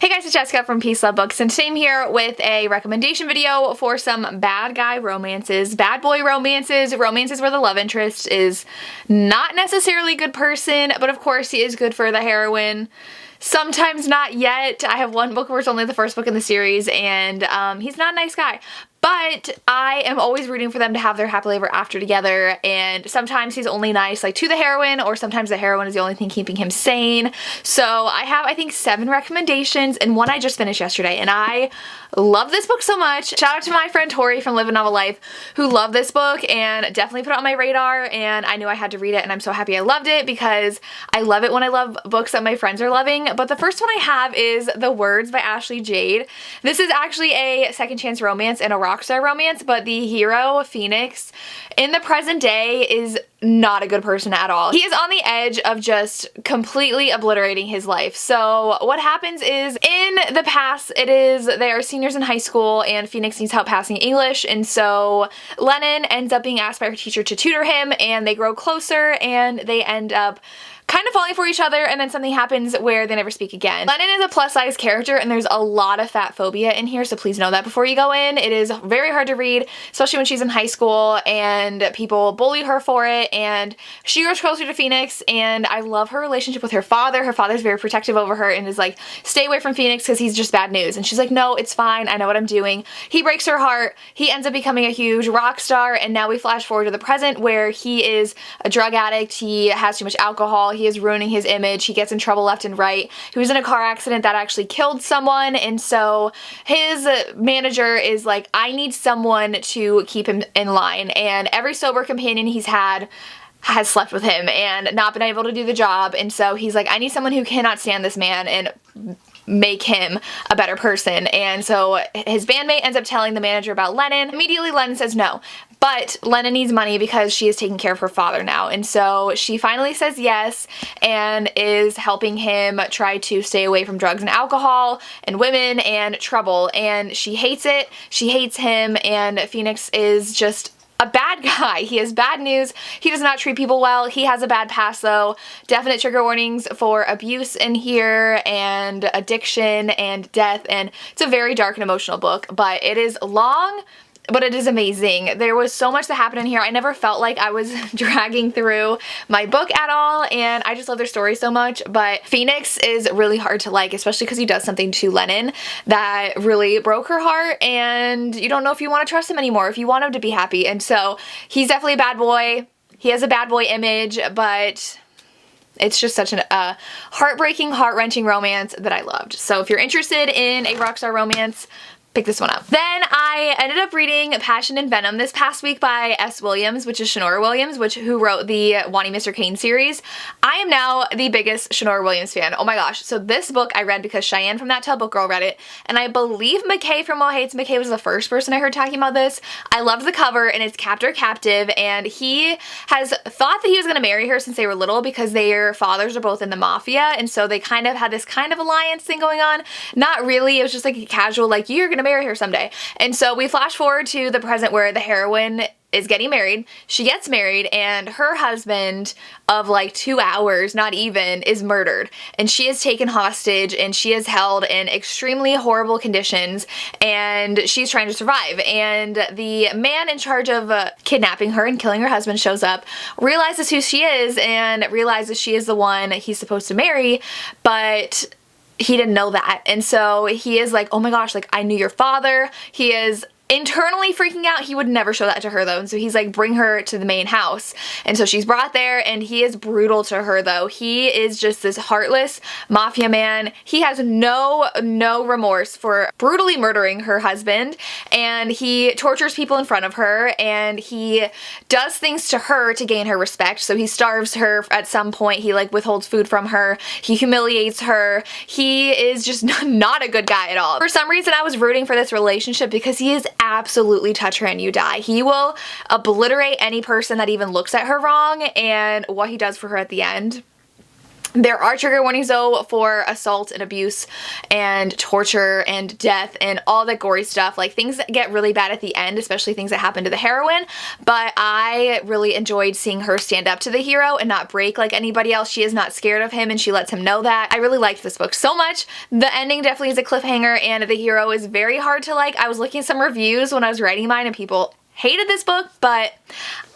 Hey guys, it's Jessica from Peace Love Books, and today I'm here with a recommendation video for some bad guy romances, bad boy romances, romances where the love interest is not necessarily a good person, but of course he is good for the heroine. Sometimes not yet. I have one book where it's only the first book in the series, and he's not a nice guy. But I am always rooting for them to have their happily ever after together, and sometimes he's only nice like to the heroine, or sometimes the heroine is the only thing keeping him sane. So I have, I think, 7 recommendations, and one I just finished yesterday, and I love this book so much. Shout out to my friend Tori from Live a Novel Life who loved this book and definitely put it on my radar, and I knew I had to read it, and I'm so happy I loved it because I love it when I love books that my friends are loving. But the first one I have is The Words by Ashley Jade. This is actually a second chance romance and a rockstar romance, but the hero, Phoenix, in the present day is not a good person at all. He is on the edge of just completely obliterating his life. So what happens is, in the past, they are seniors in high school and Phoenix needs help passing English, and so Lennon ends up being asked by her teacher to tutor him, and they grow closer and they end up kind of falling for each other, and then something happens where they never speak again. Lennon is a plus-size character, and there's a lot of fat phobia in here, so please know that before you go in. It is very hard to read, especially when she's in high school, and people bully her for it, and she grows closer to Phoenix, and I love her relationship with her father. Her father's very protective over her and is like, stay away from Phoenix because he's just bad news, and she's like, no, it's fine, I know what I'm doing. He breaks her heart, he ends up becoming a huge rock star, and now we flash forward to the present where he is a drug addict, he has too much alcohol, he is ruining his image, he gets in trouble left and right. He was in a car accident that actually killed someone, and so his manager is like, I need someone to keep him in line, and every sober companion he's had has slept with him and not been able to do the job, and so he's like, I need someone who cannot stand this man and make him a better person. And so his bandmate ends up telling the manager about Lennon. Immediately Lennon says no, but Lennon needs money because she is taking care of her father now, and so she finally says yes and is helping him try to stay away from drugs and alcohol and women and trouble, and she hates it, she hates him, and Phoenix is just a bad guy. He has bad news. He does not treat people well. He has a bad past though. Definite trigger warnings for abuse in here and addiction and death, and it's a very dark and emotional book, but it is long, but it is amazing. There was so much that happened in here. I never felt like I was dragging through my book at all, and I just love their story so much. But Phoenix is really hard to like, especially because he does something to Lennon that really broke her heart, and you don't know if you want to trust him anymore, if you want him to be happy. And so he's definitely a bad boy. He has a bad boy image, but it's just such a heartbreaking, heart-wrenching romance that I loved. So if you're interested in a rockstar romance, pick this one up. Then I ended up reading Passion and Venom this past week by S. Williams, which is Shanora Williams, who wrote the Wanting Mr. Kane series. I am now the biggest Shanora Williams fan. Oh my gosh. So this book I read because Cheyenne from That Tub Book Girl read it, and I believe McKay from Mo Hates McKay was the first person I heard talking about this. I loved the cover, and it's Captor Captive, and he has thought that he was going to marry her since they were little because their fathers are both in the Mafia, and so they kind of had this kind of alliance thing going on. Not really, it was just like a casual, like, you're gonna marry her someday. And so we flash forward to the present where the heroine is getting married. She gets married, and her husband of like 2 hours, not even, is murdered, and she is taken hostage, and she is held in extremely horrible conditions, and she's trying to survive. And the man in charge of kidnapping her and killing her husband shows up, realizes who she is, and realizes she is the one he's supposed to marry, but he didn't know that. And so he is like, oh my gosh, like, I knew your father. He is internally freaking out. He would never show that to her though, and so he's like, bring her to the main house. And so she's brought there, and he is brutal to her though. He is just this heartless mafia man. He has no remorse for brutally murdering her husband, and he tortures people in front of her, and he does things to her to gain her respect. So he starves her at some point, he like withholds food from her, he humiliates her. He is just not a good guy at all. For some reason I was rooting for this relationship because he is absolutely touch her and you die. He will obliterate any person that even looks at her wrong, and what he does for her at the end, There are trigger warnings though for assault and abuse and torture and death and all that gory stuff, like things that get really bad at the end, especially things that happen to the heroine. But I really enjoyed seeing her stand up to the hero and not break like anybody else. She is not scared of him and she lets him know that. I really liked this book so much. The ending definitely is a cliffhanger and the hero is very hard to like. I was looking at some reviews when I was writing mine and people hated this book, but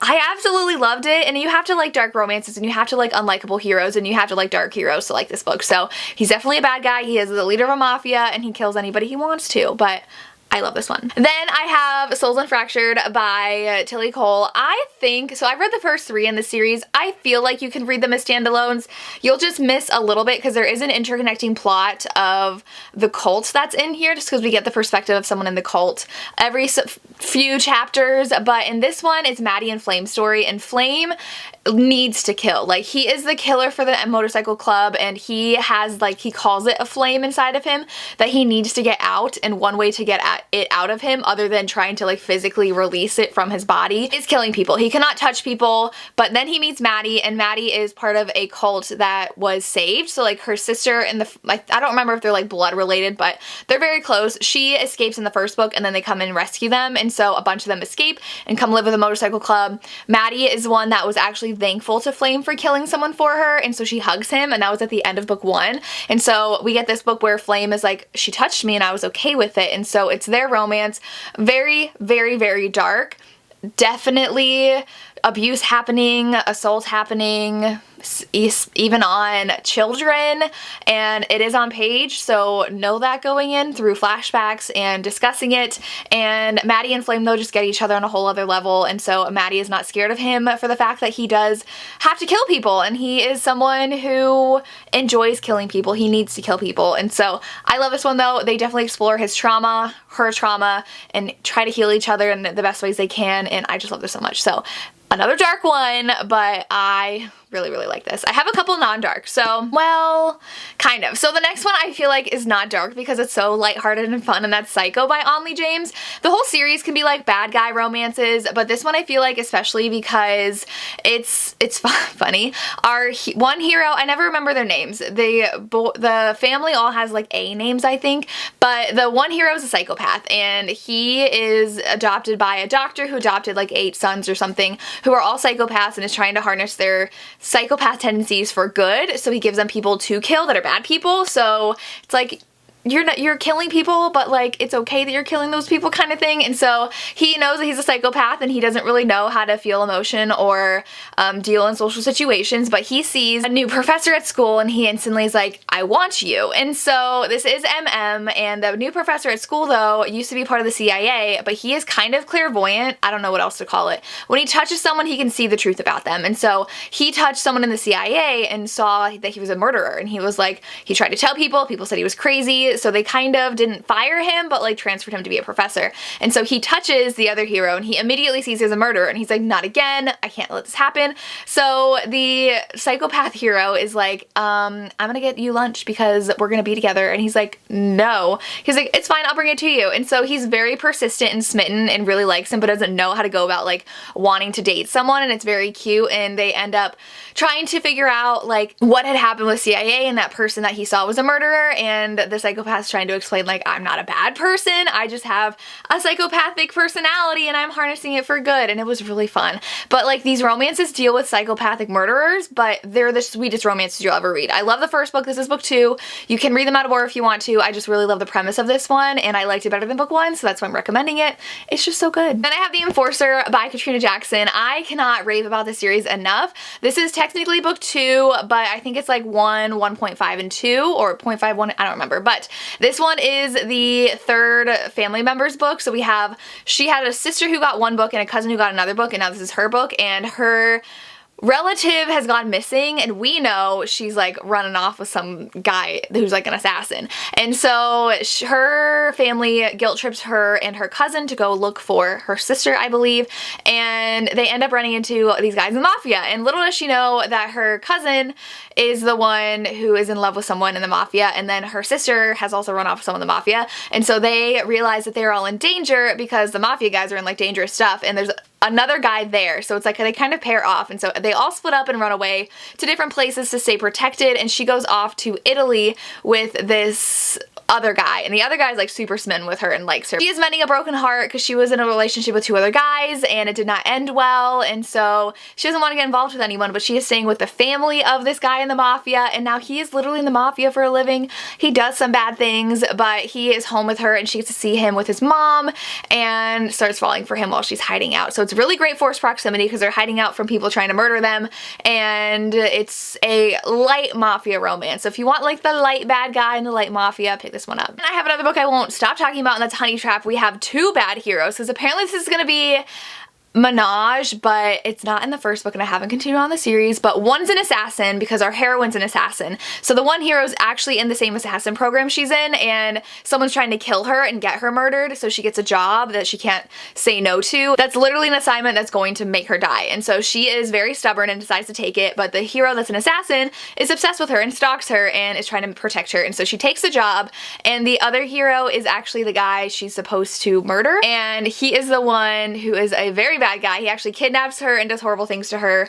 I absolutely loved it. And you have to like dark romances and you have to like unlikable heroes and you have to like dark heroes to like this book. So he's definitely a bad guy. He is the leader of a mafia and he kills anybody he wants to, but I love this one. Then I have Souls Unfractured by Tilly Cole. I think, so I've read the first 3 in the series. I feel like you can read them as standalones. You'll just miss a little bit because there is an interconnecting plot of the cult that's in here, just because we get the perspective of someone in the cult every few chapters. But in this one, it's Maddie and Flame's story, and Flame needs to kill. Like, he is the killer for the motorcycle club, and he has, like, he calls it a flame inside of him that he needs to get out, and one way to get it out of him, other than trying to like physically release it from his body, is killing people. He cannot touch people. But then he meets Maddie, and Maddie is part of a cult that was saved. So like her sister and I don't remember if they're like blood related, but they're very close. She escapes in the first book and then they come and rescue them, and so a bunch of them escape and come live with a motorcycle club. Maddie is one that was actually thankful to Flame for killing someone for her, and so she hugs him, and that was at the end of book 1. And so we get this book where Flame is like, she touched me and I was okay with it. And so it's their romance. Very, very, very dark. Definitely abuse happening, assault happening, even on children, and it is on page, so know that going in through flashbacks and discussing it. And Maddie and Flame though just get each other on a whole other level, and so Maddie is not scared of him for the fact that he does have to kill people, and he is someone who enjoys killing people. He needs to kill people. And so I love this one though. They definitely explore his trauma, her trauma, and try to heal each other in the best ways they can, and I just love this so much. So another dark one, but I really, really like this. I have a couple non-dark, so, well, kind of. So the next one I feel like is not dark because it's so lighthearted and fun, and that's Psycho by Onley James. The whole series can be like bad guy romances, but this one I feel like especially because it's funny. Our one hero, I never remember their names. The family all has like A names, I think, but the one hero is a psychopath, and he is adopted by a doctor who adopted like 8 sons or something who are all psychopaths and is trying to harness their psychopath tendencies for good. So he gives them people to kill that are bad people. So it's like, you're killing people, but like it's okay that you're killing those people kind of thing. And so he knows that he's a psychopath and he doesn't really know how to feel emotion or deal in social situations, but he sees a new professor at school and he instantly is like, I want you. And so this is MM, and the new professor at school though used to be part of the CIA, but he is kind of clairvoyant. I don't know what else to call it. When he touches someone, he can see the truth about them. And so he touched someone in the CIA and saw that he was a murderer, and he was like, he tried to tell people said he was crazy. So they kind of didn't fire him, but like transferred him to be a professor. And so he touches the other hero and he immediately sees he's a murderer, and he's like, not again, I can't let this happen. So the psychopath hero is like, I'm gonna get you lunch because we're gonna be together. And he's like, no. He's like, it's fine, I'll bring it to you. And so he's very persistent and smitten and really likes him, but doesn't know how to go about like wanting to date someone, and it's very cute. And they end up trying to figure out like what had happened with CIA, and that person that he saw was a murderer, and the psychopath's trying to explain like, I'm not a bad person, I just have a psychopathic personality and I'm harnessing it for good. And it was really fun. But like, these romances deal with psychopathic murderers, but they're the sweetest romances you'll ever read. I love the first book. This is book 2. You can read them out of order if you want to. I just really love the premise of this one, and I liked it better than book 1, so that's why I'm recommending it. It's just so good. Then I have The Enforcer by Katrina Jackson. I cannot rave about this series enough. This is technically book 2, but I think it's like 1, 1.5, and 2, or 0.5, 1, I don't remember. But this one is the 3rd family member's book. So she had a sister who got one book and a cousin who got another book, and now this is her book, and her relative has gone missing, and we know she's like running off with some guy who's like an assassin. And so her family guilt trips her and her cousin to go look for her sister, I believe, and they end up running into these guys in the mafia. And little does she know that her cousin is the one who is in love with someone in the mafia, and then her sister has also run off with someone in the mafia. And so they realize that they're all in danger because the mafia guys are in like dangerous stuff, and there's another guy there. So it's like they kind of pair off, and so they all split up and run away to different places to stay protected, and she goes off to Italy with this other guy, and the other guy's like super smitten with her and likes her. She is mending a broken heart because she was in a relationship with 2 other guys and it did not end well, and so she doesn't want to get involved with anyone, but she is staying with the family of this guy in the mafia, and now he is literally in the mafia for a living. He does some bad things, but he is home with her and she gets to see him with his mom and starts falling for him while she's hiding out. So it's really great forced proximity because they're hiding out from people trying to murder them, and it's a light mafia romance. So if you want like the light bad guy and the light mafia, pick this one up. And I have another book I won't stop talking about, and that's Honey Trap. We have 2 bad heroes because apparently this is going to be Menage, but it's not in the first book and I haven't continued on the series, but one's an assassin because our heroine's an assassin. So the one hero's actually in the same assassin program she's in, and someone's trying to kill her and get her murdered, so she gets a job that she can't say no to. That's literally an assignment that's going to make her die, and so she is very stubborn and decides to take it, but the hero that's an assassin is obsessed with her and stalks her and is trying to protect her, and so she takes the job, and the other hero is actually the guy she's supposed to murder, and he is the one who is a very bad guy. He actually kidnaps her and does horrible things to her,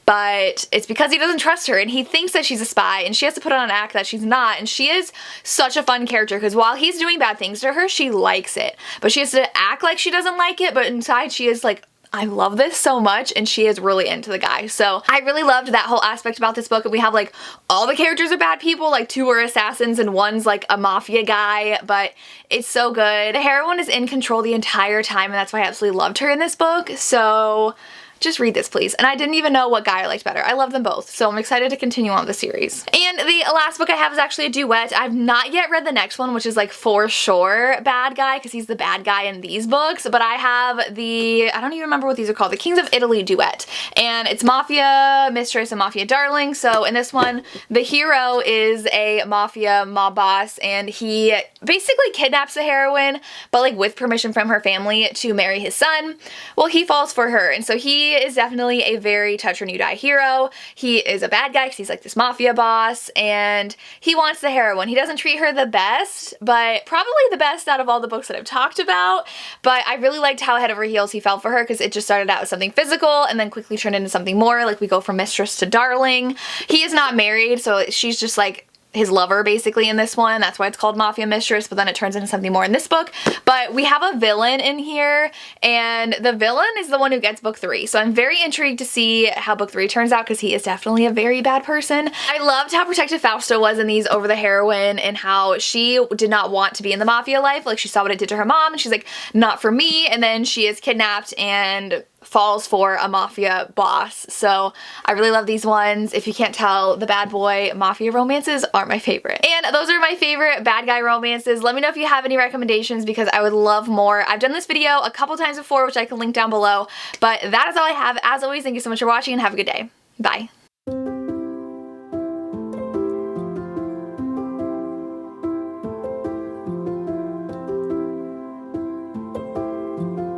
but it's because he doesn't trust her and he thinks that she's a spy, and she has to put on an act that she's not, and she is such a fun character because while he's doing bad things to her, she likes it, but she has to act like she doesn't like it, but inside she is like, I love this so much, and she is really into the guy. So I really loved that whole aspect about this book, and we have like all the characters are bad people, like 2 are assassins and one's like a mafia guy, but it's so good. The heroine is in control the entire time, and that's why I absolutely loved her in this book. So just read this, please. And I didn't even know what guy I liked better. I love them both, so I'm excited to continue on with the series. And the last book I have is actually a duet. I've not yet read the next one, which is like for sure bad guy, because he's the bad guy in these books, but I have the, I don't even remember what these are called, the Kings of Italy duet, and it's Mafia Mistress and Mafia Darling. So in this one, the hero is a mafia mob boss, and he basically kidnaps the heroine, but like with permission from her family, to marry his son. Well, he falls for her, and so he is definitely a very touch or you die hero. He is a bad guy because he's like this mafia boss, and he wants the heroine. He doesn't treat her the best, but probably the best out of all the books that I've talked about. But I really liked how head over heels he fell for her, because it just started out as something physical and then quickly turned into something more. Like we go from mistress to darling. He is not married, so she's just like his lover basically in this one. That's why it's called Mafia Mistress, but then it turns into something more in this book. But we have a villain in here, and the villain is the one who gets book 3. So I'm very intrigued to see how book 3 turns out, because he is definitely a very bad person. I loved how protective Fausto was in these over the heroine, and how she did not want to be in the mafia life. Like she saw what it did to her mom and she's like, not for me, and then she is kidnapped and falls for a mafia boss. So I really love these ones. If you can't tell, the bad boy mafia romances are my favorite. And those are my favorite bad guy romances. Let me know if you have any recommendations, because I would love more. I've done this video a couple times before, which I can link down below, but that is all I have. As always, thank you so much for watching and have a good day. Bye.